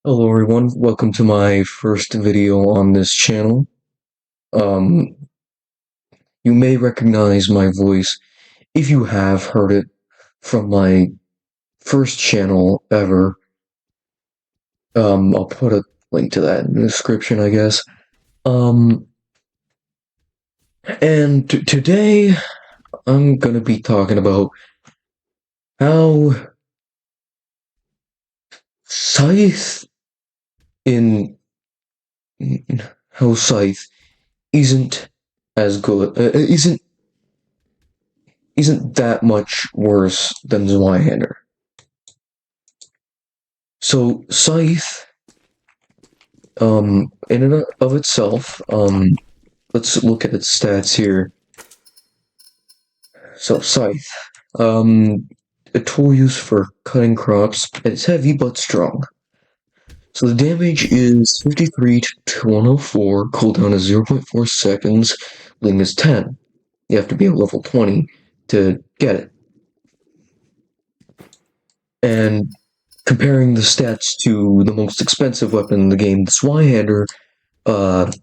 Hello everyone, welcome to my first video on this channel. Um, you may recognize my voice if you have heard it from my first channel ever. I'll put a link to that in the description, I guess. And today I'm gonna be talking about how Scythe in how Scythe isn't as good, isn't that much worse than Zweihander. So Scythe, in and of itself, let's look at its stats here. So Scythe, a tool used for cutting crops. It's heavy but strong. So the damage is 53 to 104, cooldown is 0.4 seconds, ling is 10. You have to be at level 20 to get it. And comparing the stats to the most expensive weapon in the game, the Zweihander,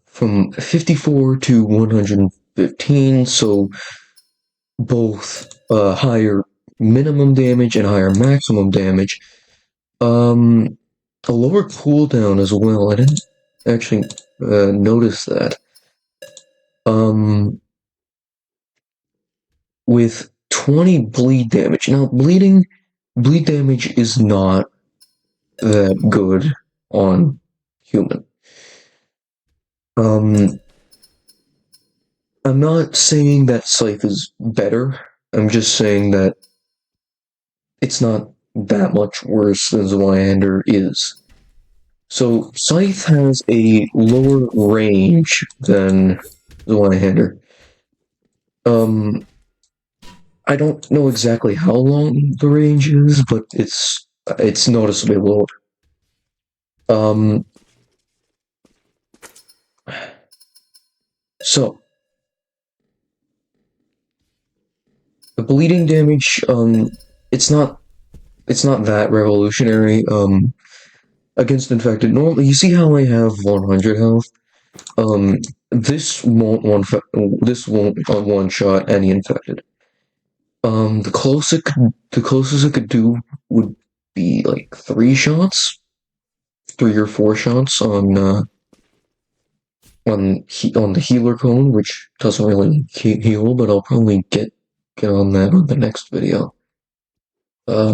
from 54 to 115, so both higher minimum damage and higher maximum damage. A lower cooldown as well. I didn't actually notice that. With 20 bleed damage. Now, bleed damage is not that good on human. I'm not saying that Scythe is better. I'm just saying that it's not that much worse than Zweihander is. So Scythe has a lower range than Zweihander. I don't know exactly how long the range is, but it's noticeably lower. So the bleeding damage, it's not that revolutionary. Against infected, normally you see how I have 100 health. This won't one shot any infected. The closest it could do would be like 3 or 4 shots on the healer cone, which doesn't really heal, but I'll probably get on that on the next video. I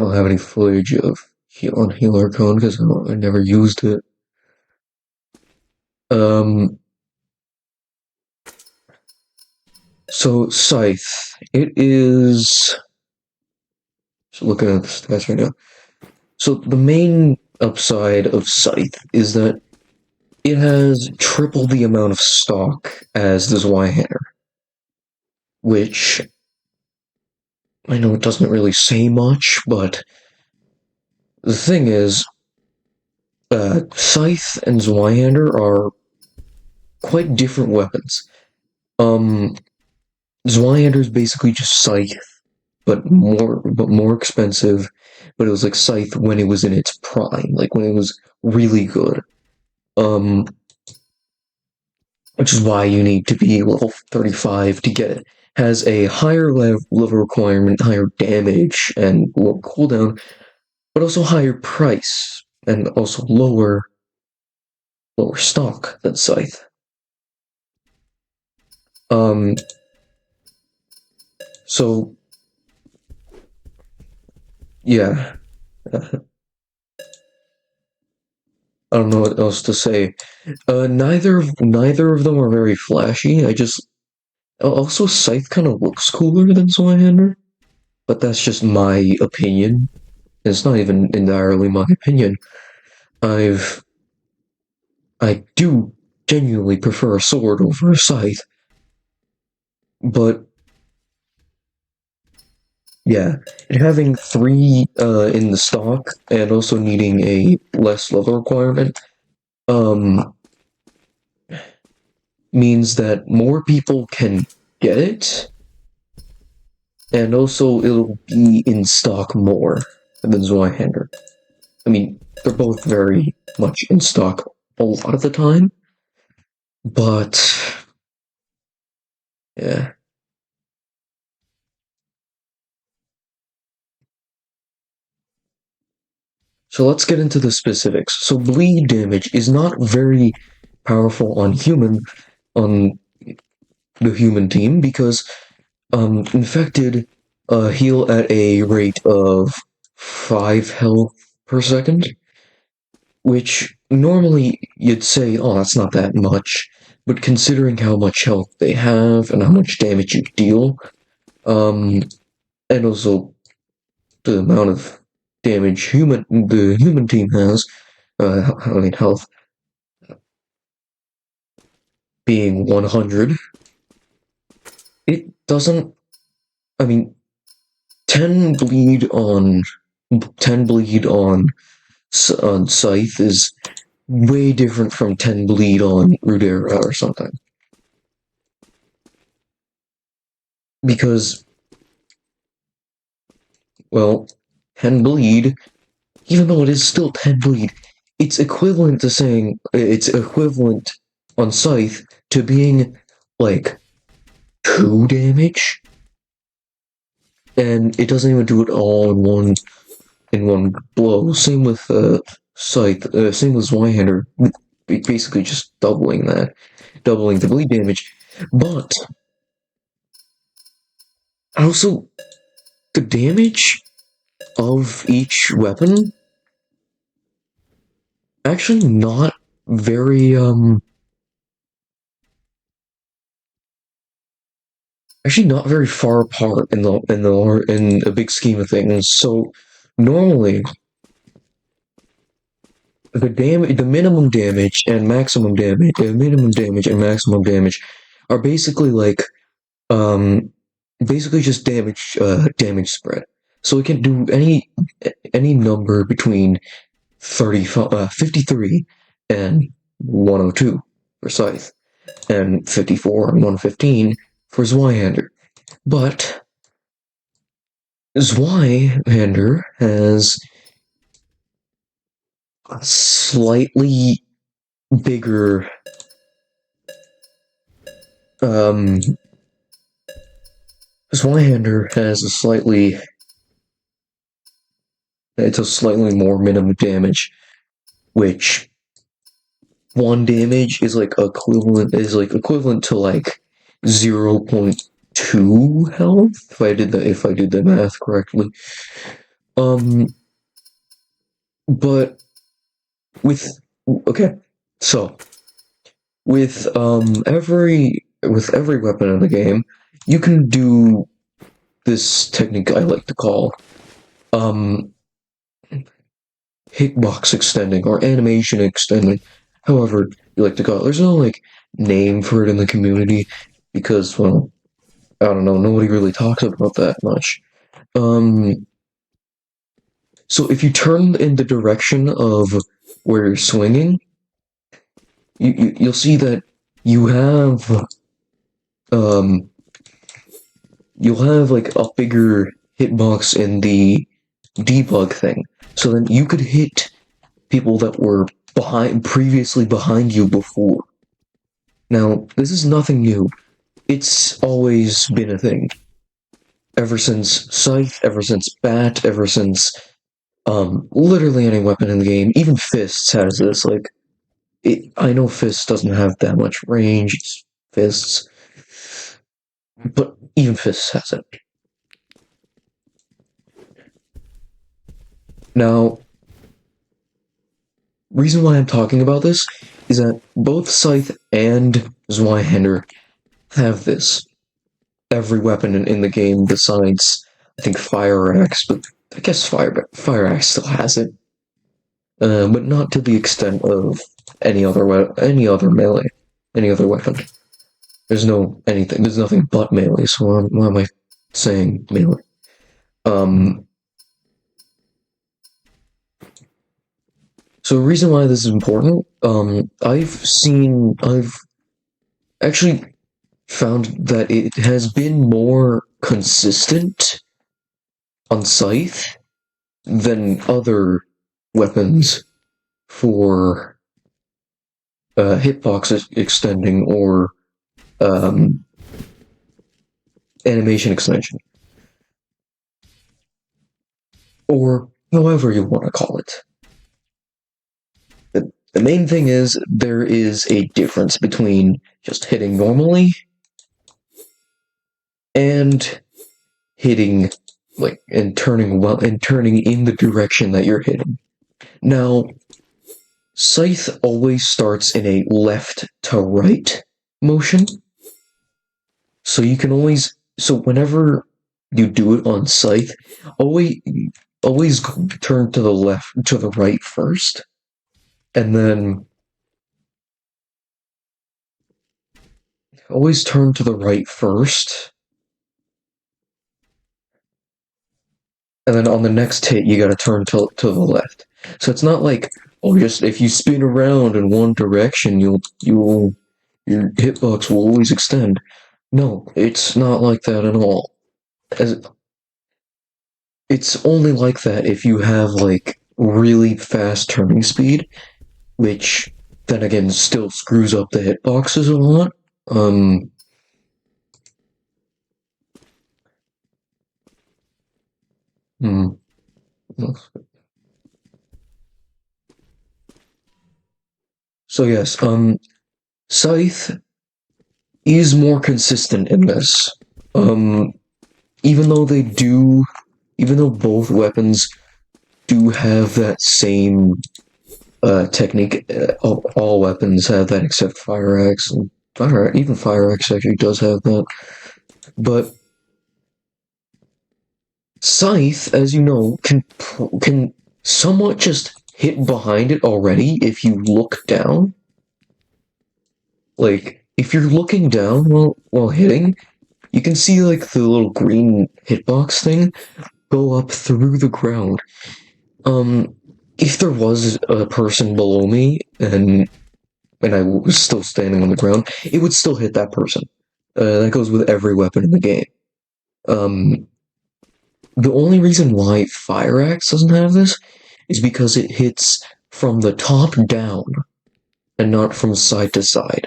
don't have any footage of healer cone because I never used it. So Scythe, it is. Just looking at the stats right now. So the main upside of Scythe is that it has triple the amount of stock as the Zweihander, which I know it doesn't really say much, but the thing is, Scythe and Zweihander are quite different weapons. Zweihander is basically just Scythe, but more expensive. But it was like Scythe when it was in its prime, like when it was really good. Which is why you need to be level 35 to get it. Has a higher level requirement, higher damage, and lower cooldown, but also higher price, and also lower stock than Scythe. So, yeah. I don't know what else to say. Neither of them are very flashy. Also Scythe kind of looks cooler than Zweihander, but that's just my opinion. It's not even entirely my opinion. I do genuinely prefer a sword over a scythe, but yeah, having 3 in the stock and also needing a less level requirement means that more people can get it, and also it'll be in stock more than Zweihander. I mean, they're both very much in stock a lot of the time, but yeah. So let's get into the specifics. So bleed damage is not very powerful on the human team because infected heal at a rate of 5 health per second, which normally you'd say, oh, that's not that much. But considering how much health they have and how much damage you deal, um, and also the amount of damage the human team has, I mean health being 100, it doesn't. I mean, 10 bleed on 10 bleed on Scythe is way different from 10 bleed on Rudera or something. Because, well, 10 bleed, even though it is still 10 bleed, it's equivalent to saying, it's equivalent on Scythe to being like 2 damage, and it doesn't even do it all in one blow. Same with Scythe, same with Zweihander, basically just doubling the bleed damage. But also, the damage of each weapon actually not very actually not very far apart in a big scheme of things. So normally the minimum damage and maximum damage, are basically like basically just damage spread. So it can do any number between 53 and 102 for Scythe, and 54 and 115 for Zweihander. But Zweihander has a slightly bigger um Zweihander has a slightly it's a slightly more minimum damage, which one damage is like equivalent to like 0.2 health if I did the math correctly. Um but with okay, so with every weapon in the game, you can do this technique I like to call um hitbox extending or animation extending, however you like to call it. There's no like name for it in the community because, well, I don't know, nobody really talks about that much. So if you turn in the direction of where you're swinging, you'll see that you have um you'll have like a bigger hitbox in the debug thing. So then you could hit people that were previously behind you before. Now, this is nothing new. It's always been a thing. Ever since Scythe, ever since Bat, ever since literally any weapon in the game, even Fists has this, like I know Fists doesn't have that much range, it's Fists, but even Fists has it. Now, reason why I'm talking about this is that both Scythe and Zweihander have this. Every weapon in the game besides, I think, Fire Axe, but I guess Fire Axe still has it. But not to the extent of any other melee, any other weapon. There's nothing but melee, so why am I saying melee? So the reason why this is important, I've actually found that it has been more consistent on Scythe than other weapons for hitbox extending or animation extension, or however you want to call it. The main thing is there is a difference between just hitting normally and hitting and turning in the direction that you're hitting. Now, Scythe always starts in a left to right motion. So you can always whenever you do it on Scythe, always turn to the right first. And then always turn to the right first. And then on the next hit, you gotta turn to the left. So it's not like, just if you spin around in one direction, your hitbox will always extend. No, it's not like that at all. It's only like that if you have really fast turning speed, which then again still screws up the hitboxes a lot. So yes, Scythe is more consistent in this. Even though both weapons do have that same technique, all weapons have that except Fire Axe, and even Fire Axe actually does have that. But Scythe, as you know, can somewhat just hit behind it already if you look down. If you're looking down while hitting, you can see the little green hitbox thing go up through the ground. If there was a person below me and I was still standing on the ground, it would still hit that person. That goes with every weapon in the game. The only reason why Fire Axe doesn't have this is because it hits from the top down and not from side to side.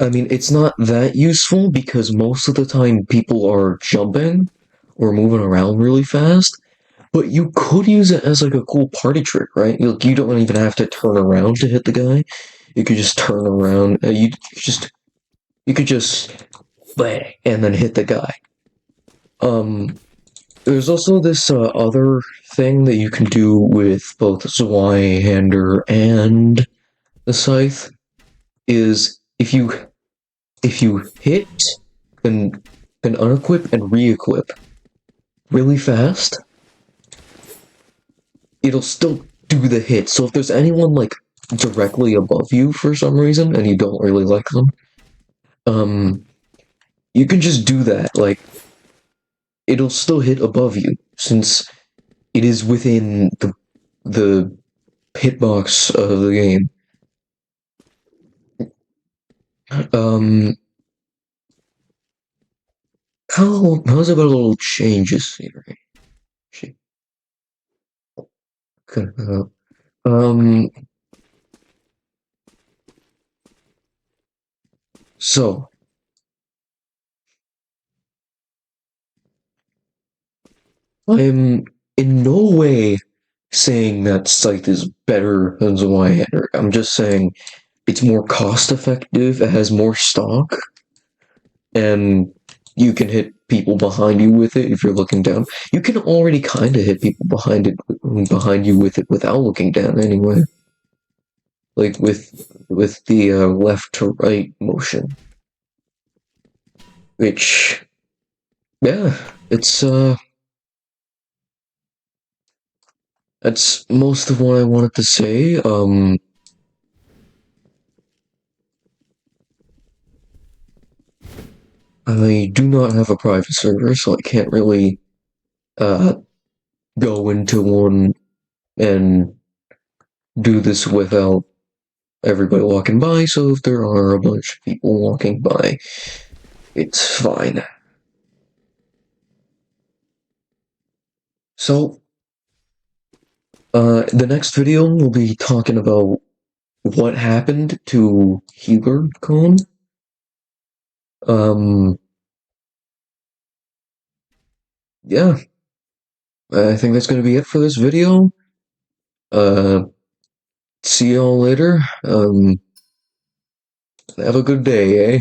I mean, it's not that useful because most of the time people are jumping or moving around really fast, but you could use it as a cool party trick, right? You don't even have to turn around to hit the guy. You could just turn around. You could just bang and then hit the guy. There's also this other thing that you can do with both Zweihander and the Scythe is if you hit and unequip and re-equip really fast, it'll still do the hit. So if there's anyone directly above you for some reason and you don't really like them, you can just do that. It'll still hit above you since it is within the hitbox of the game. How's about a little changes here? So I'm in no way saying that Scythe is better than Zweihander. I'm just saying it's more cost effective, it has more stock, and you can hit people behind you with it if you're looking down. You can already kind of hit people behind you with it without looking down anyway. With the left to right motion. Which, yeah, that's most of what I wanted to say. I do not have a private server, so I can't really go into one and do this without everybody walking by. So if there are a bunch of people walking by, It's fine. So, the next video we'll be talking about what happened to Healer Cone. Um, yeah, I think that's gonna be it for this video. Uh, see y'all later. Have a good day, eh?